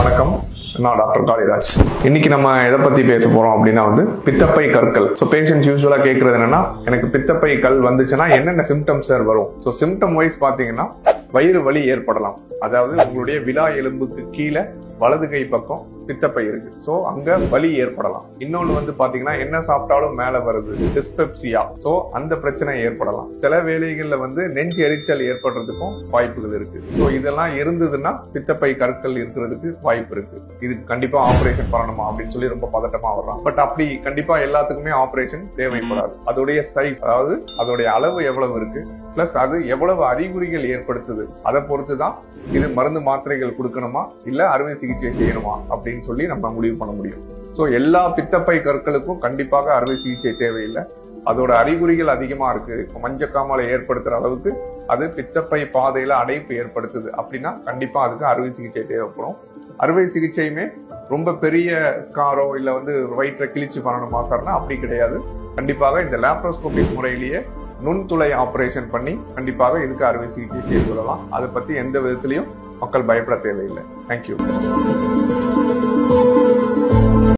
வணக்கம், நான் டாக்டர் காளிராஜ். இன்னைக்கு நம்ம எதை பத்தி பேச போறோம் அப்படின்னா பித்தப்பை கற்கள். ஸோ பேஷண்ட்ஸ் யூஸ்வலா கேட்கறது என்னன்னா, எனக்கு பித்தப்பை கல் வந்துச்சுன்னா என்னென்ன சிம்டம்ஸ் சார் வரும்? ஸோ சிம்டம் வைஸ் பாத்தீங்கன்னா வயிறு வலி ஏற்படலாம். அதாவது உங்களுடைய விலா எலும்புக்கு கீழே வலது கை பக்கம் பித்தப்பை இருக்கு, சோ அங்க வலி ஏற்படலாம். இன்னொன்னு பாத்தீங்கன்னா என்ன சாப்பிட்டாலும் மேல வருது, டிஸ்பெப்சியா, சோ அந்த பிரச்சனை ஏற்படலாம். சில வேளைகள்ல நெஞ்சு எரிச்சல் ஏற்படுறதுக்கும் வாய்ப்புகள் இருக்கு. சோ இதெல்லாம் இருந்ததுன்னா பித்தப்பை கற்கள் இருக்கிறதுக்கு வாய்ப்பு இருக்கு. இது கண்டிப்பா ஆபரேஷன் பண்ணணுமா அப்படின்னு சொல்லி ரொம்ப பதட்டமா வர்றான். பட் அப்படி கண்டிப்பா எல்லாத்துக்குமே ஆபரேஷன் தேவைப்படாது. அதோடைய சைஸ், அதாவது அதோடைய அளவு எவ்வளவு இருக்கு, பிளஸ் அது எவ்வளவு அறிகுறிகள் ஏற்படுத்துது, அதை பொறுத்துதான் இது மருந்து மாத்திரைகள் கொடுக்கணுமா இல்ல அறுவை சிகிச்சை செய்யணுமா அப்படின்னு சொல்லி நம்ம முடிவு பண்ண முடியும். சோ எல்லா பித்தப்பை கற்களுக்கும் கண்டிப்பாக அறுவை சிகிச்சை தேவையில்லை. அதோட அறிகுறிகள் அதிகமா இருக்கு, மஞ்சக்காமலை ஏற்படுத்துற அளவுக்கு அது பித்தப்பை பாதையில அடைப்பு ஏற்படுத்துது அப்படின்னா கண்டிப்பா அதுக்கு அறுவை சிகிச்சை தேவைப்படும். அறுவை சிகிச்சையுமே ரொம்ப பெரிய ஸ்காரோ இல்ல வயிற்றை கிழிச்சு பண்ணணுமா சார்னா அப்படி கிடையாது. கண்டிப்பாக இந்த லேப்ரோஸ்கோபிக் முறையிலேயே நுண்துளை ஆபரேஷன் பண்ணி கண்டிப்பாக இதுக்கு அறுவை சிகிச்சை செய்து கொள்ளலாம். அதை பத்தி எந்த விதத்திலையும் மக்கள் பயப்பட தேவையில்லை. தேங்க்யூ.